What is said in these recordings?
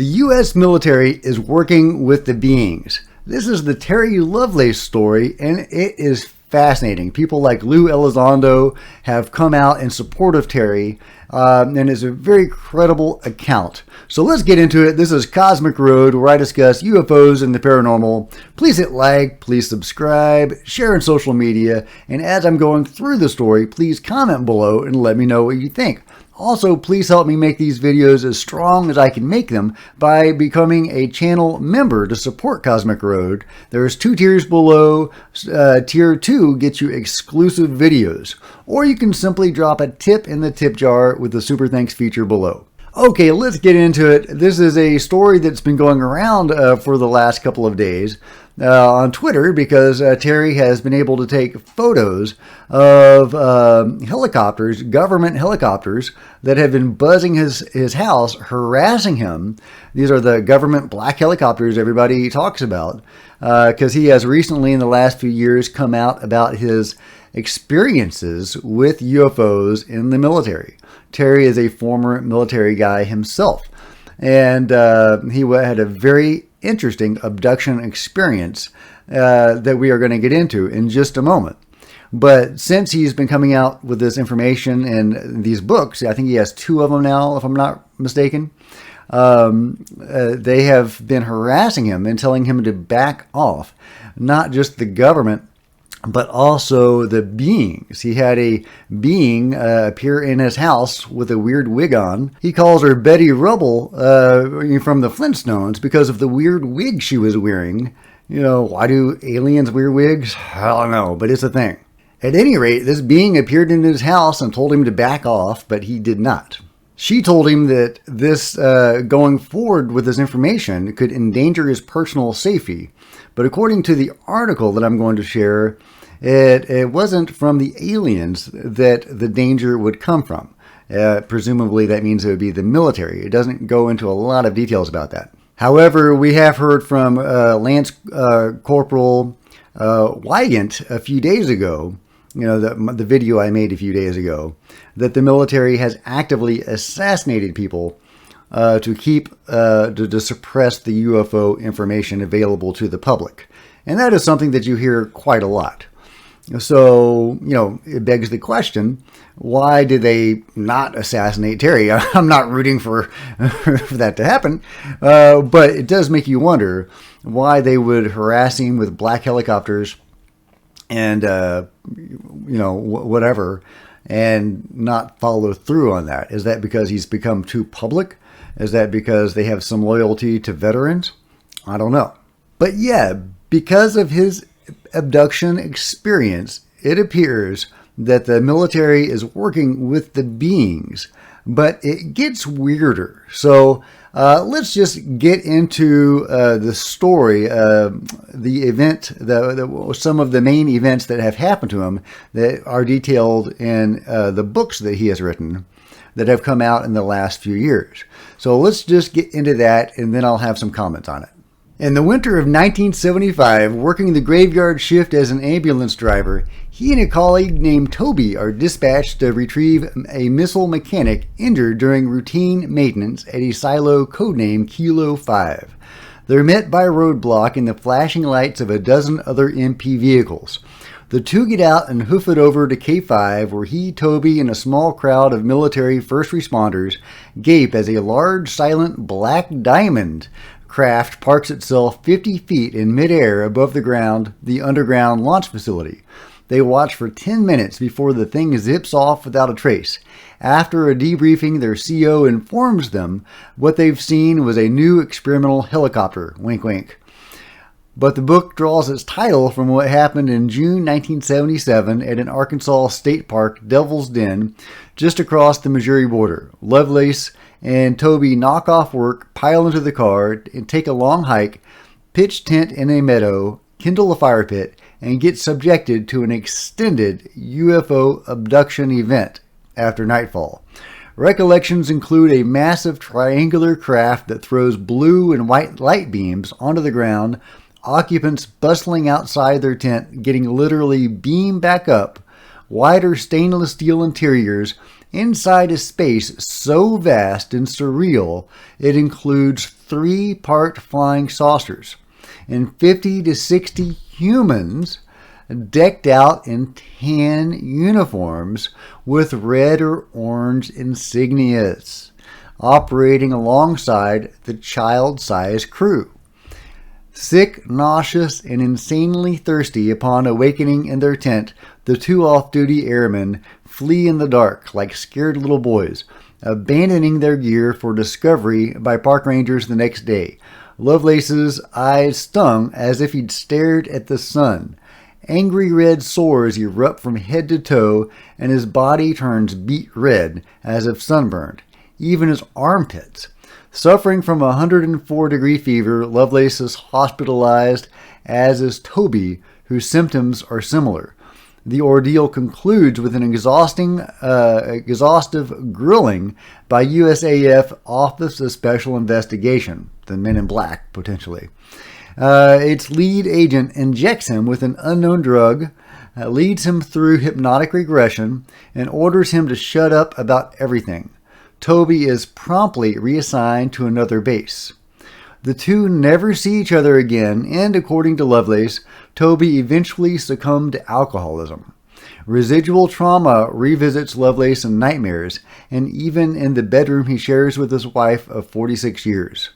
The U.S. military is working with the beings. This is the Terry Lovelace story, and it is fascinating. People like Lou Elizondo have come out in support of Terry, and it's a very credible account. So let's get into it. This is Cosmic Road, where I discuss UFOs and the paranormal. Please hit like, please subscribe, share on social media, and as I'm going through the story, please comment below and let me know what you think. Also, please help me make these videos as strong as I can make them by becoming a channel member to support Cosmic Road. There's 2 tiers below. Tier 2 gets you exclusive videos. Or you can simply drop a tip in the tip jar with the Super Thanks feature below. Okay, let's get into it. This is a story that's been going around for the last couple of days on Twitter because Terry has been able to take photos of helicopters, government helicopters, that have been buzzing his house, harassing him. These are the government black helicopters everybody talks about because he has recently in the last few years come out about his experiences with UFOs in the military. Terry is a former military guy himself, and he had a very interesting abduction experience that we are going to get into in just a moment. But since he's been coming out with this information and these books, I think he has 2 of them now, if I'm not mistaken, they have been harassing him and telling him to back off, not just the government, but also the beings. He had a being appear in his house with a weird wig on. He calls her Betty Rubble from the Flintstones because of the weird wig she was wearing. You know, why do aliens wear wigs? I don't know, but it's a thing. At any rate, this being appeared in his house and told him to back off, but he did not. She told him that this going forward with this information could endanger his personal safety. But according to the article that I'm going to share, it wasn't from the aliens that the danger would come from. Presumably that means it would be the military. It doesn't go into a lot of details about that. However, we have heard from Lance Corporal Wygant a few days ago, you know, the video I made a few days ago, that the military has actively assassinated people to suppress the UFO information available to the public. And that is something that you hear quite a lot. So, you know, it begs the question, why did they not assassinate Terry? I'm not rooting for that to happen, but it does make you wonder why they would harass him with black helicopters and, you know, whatever, and not follow through on that. Is that because he's become too public? Is that because they have some loyalty to veterans? I don't know. But yeah, because of his abduction experience, it appears that the military is working with the beings, but it gets weirder. So let's just get into the story, the event, some of the main events that have happened to him that are detailed in the books that he has written that have come out in the last few years. So let's just get into that, and then I'll have some comments on it. In the winter of 1975, working the graveyard shift as an ambulance driver, he and a colleague named Toby are dispatched to retrieve a missile mechanic injured during routine maintenance at a silo codenamed Kilo 5. They're met by a roadblock and the flashing lights of a dozen other MP vehicles. The 2 get out and hoof it over to K5, where he, Toby, and a small crowd of military first responders gape as a large, silent black diamond craft parks itself 50 feet in midair above the ground, the underground launch facility. They watch for 10 minutes before the thing zips off without a trace. After a debriefing, their CO informs them what they've seen was a new experimental helicopter. Wink, wink. But the book draws its title from what happened in June 1977 at an Arkansas state park, Devil's Den, just across the Missouri border. Lovelace and Toby knock off work, pile into the car, and take a long hike, pitch tent in a meadow, kindle a fire pit, and get subjected to an extended UFO abduction event after nightfall. Recollections include a massive triangular craft that throws blue and white light beams onto the ground, occupants bustling outside their tent, getting literally beamed back up, wider stainless steel interiors, inside a space so vast and surreal it includes 3-part flying saucers and 50 to 60 humans decked out in tan uniforms with red or orange insignias, operating alongside the child-sized crew. Sick, nauseous, and insanely thirsty upon awakening in their tent, the 2 off-duty airmen flee in the dark like scared little boys, abandoning their gear for discovery by park rangers the next day. Lovelace's eyes stung as if he'd stared at the sun. Angry red sores erupt from head to toe, and his body turns beet red as if sunburned, even his armpits. Suffering from a 104-degree fever, Lovelace is hospitalized, as is Toby, whose symptoms are similar. The ordeal concludes with an exhaustive grilling by USAF Office of Special Investigation, the Men in Black, potentially. Its lead agent injects him with an unknown drug, leads him through hypnotic regression, and orders him to shut up about everything. Toby is promptly reassigned to another base. The two never see each other again, and according to Lovelace, Toby eventually succumbed to alcoholism. Residual trauma revisits Lovelace in nightmares, and even in the bedroom he shares with his wife of 46 years.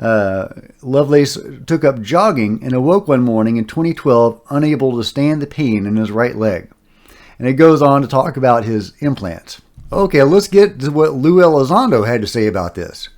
Lovelace took up jogging and awoke one morning in 2012 unable to stand the pain in his right leg. And it goes on to talk about his implants. Okay, let's get to what Lou Elizondo had to say about this.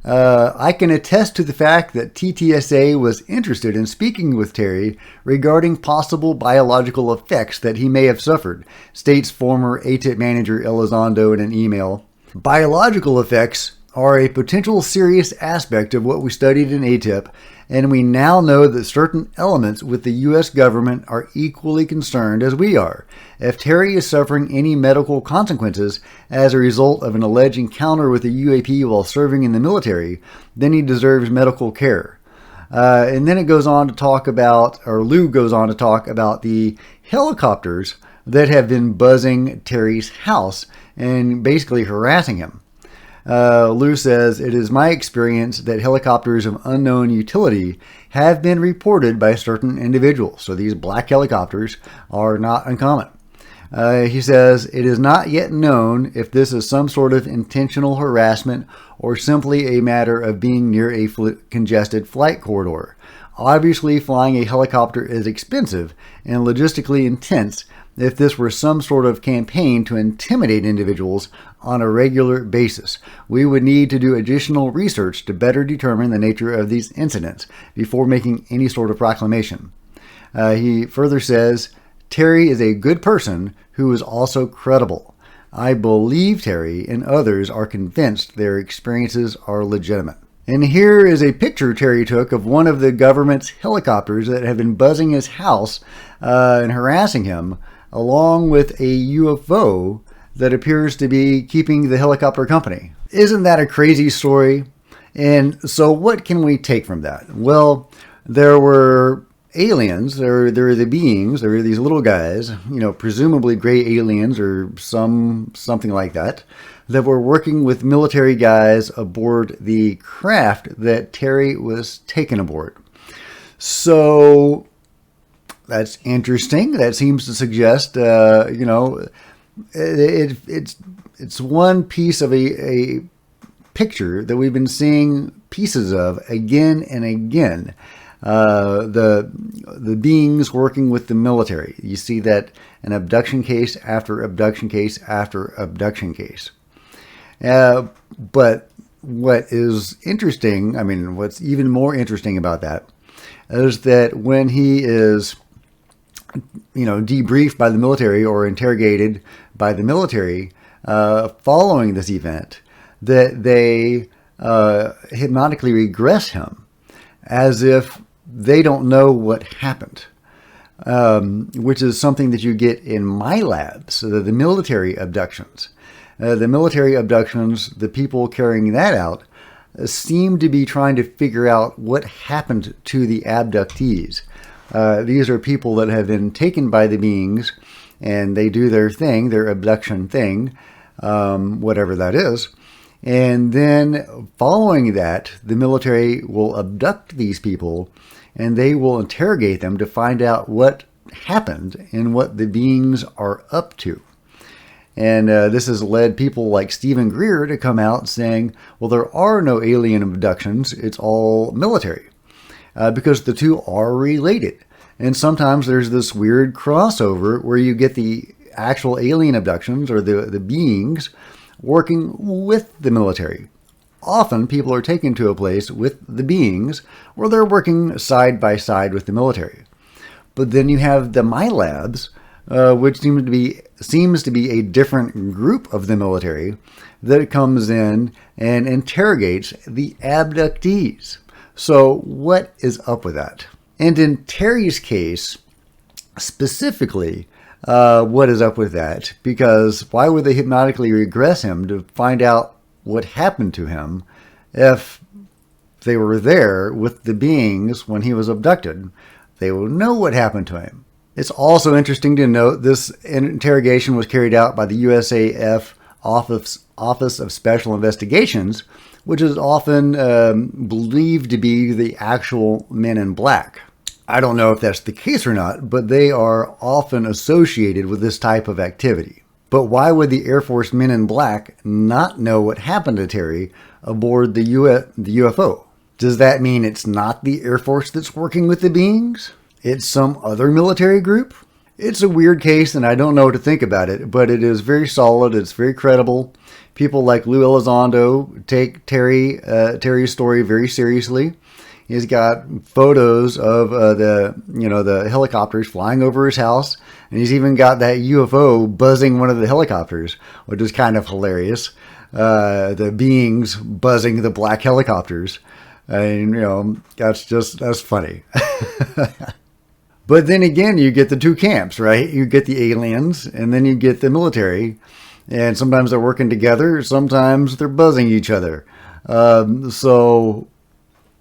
I can attest to the fact that TTSA was interested in speaking with Terry regarding possible biological effects that he may have suffered, states former ATIP manager Elizondo in an email. Biological effects are a potential serious aspect of what we studied in ATIP, and we now know that certain elements with the U.S. government are equally concerned as we are. If Terry is suffering any medical consequences as a result of an alleged encounter with the UAP while serving in the military, then he deserves medical care. And then it goes on to talk about, or Lou goes on to talk about the helicopters that have been buzzing Terry's house and basically harassing him. Lou says, "It is my experience that helicopters of unknown utility have been reported by certain individuals." So these black helicopters are not uncommon. He says, "It is not yet known if this is some sort of intentional harassment or simply a matter of being near a congested flight corridor. Obviously, flying a helicopter is expensive and logistically intense if this were some sort of campaign to intimidate individuals on a regular basis. We would need to do additional research to better determine the nature of these incidents before making any sort of proclamation." He further says, "Terry is a good person who is also credible. I believe Terry and others are convinced their experiences are legitimate." And here is a picture Terry took of one of the government's helicopters that have been buzzing his house and harassing him, along with a UFO that appears to be keeping the helicopter company. Isn't that a crazy story? And so what can we take from that? Well, there were aliens, there are the beings, there are these little guys, presumably gray aliens or something like that, that were working with military guys aboard the craft that Terry was taken aboard. So that's interesting. That seems to suggest, it's one piece of a picture that we've been seeing pieces of again and again. The beings working with the military. You see that in abduction case after abduction case after abduction case. But what is interesting, what's even more interesting about that is that when he is debriefed by the military or interrogated by the military following this event, that they hypnotically regress him as if they don't know what happened, which is something that you get in my labs, so the military abductions. The people carrying that out seem to be trying to figure out what happened to the abductees. These are people that have been taken by the beings, and they do their thing, their abduction thing, whatever that is. And then following that, the military will abduct these people and they will interrogate them to find out what happened and what the beings are up to. And this has led people like Stephen Greer to come out saying, well, there are no alien abductions, it's all military, because the two are related. And sometimes there's this weird crossover where you get the actual alien abductions or the beings working with the military. Often people are taken to a place with the beings where they're working side by side with the military. But then you have the MILABs, which seems to be a different group of the military that comes in and interrogates the abductees. So what is up with that? And in Terry's case, specifically, what is up with that? Because why would they hypnotically regress him to find out what happened to him if they were there with the beings when he was abducted? They will know what happened to him. It's also interesting to note this interrogation was carried out by the USAF Office of Special Investigations, which is often believed to be the actual Men in Black. I don't know if that's the case or not, but they are often associated with this type of activity. But why would the Air Force Men in Black not know what happened to Terry aboard the UFO? Does that mean it's not the Air Force that's working with the beings? It's some other military group? It's a weird case, and I don't know what to think about it, but it is very solid. It's very credible. People like Lou Elizondo take Terry's story very seriously. He's got photos of the helicopters flying over his house, and he's even got that UFO buzzing one of the helicopters, which is kind of hilarious. The beings buzzing the black helicopters, and that's funny. But then again, you get the two camps, right? You get the aliens, and then you get the military, and sometimes they're working together, sometimes they're buzzing each other. So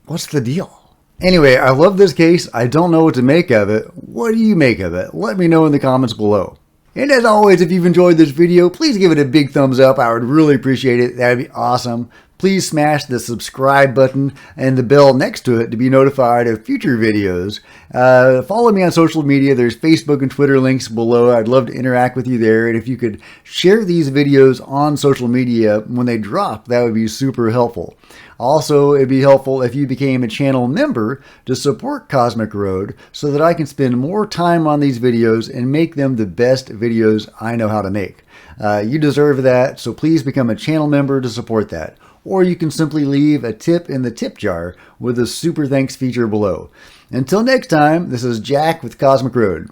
what's the deal? Anyway, I love this case. I don't know what to make of it. What do you make of it? Let me know in the comments below. And as always, if you've enjoyed this video, please give it a big thumbs up. I would really appreciate it. That'd be awesome. Please smash the subscribe button and the bell next to it to be notified of future videos. Follow me on social media. There's Facebook and Twitter links below. I'd love to interact with you there. And if you could share these videos on social media when they drop, that would be super helpful. Also, it'd be helpful if you became a channel member to support Cosmic Road so that I can spend more time on these videos and make them the best videos I know how to make. You deserve that, so please become a channel member to support that. Or you can simply leave a tip in the tip jar with a super thanks feature below. Until next time, this is Jack with Cosmic Road.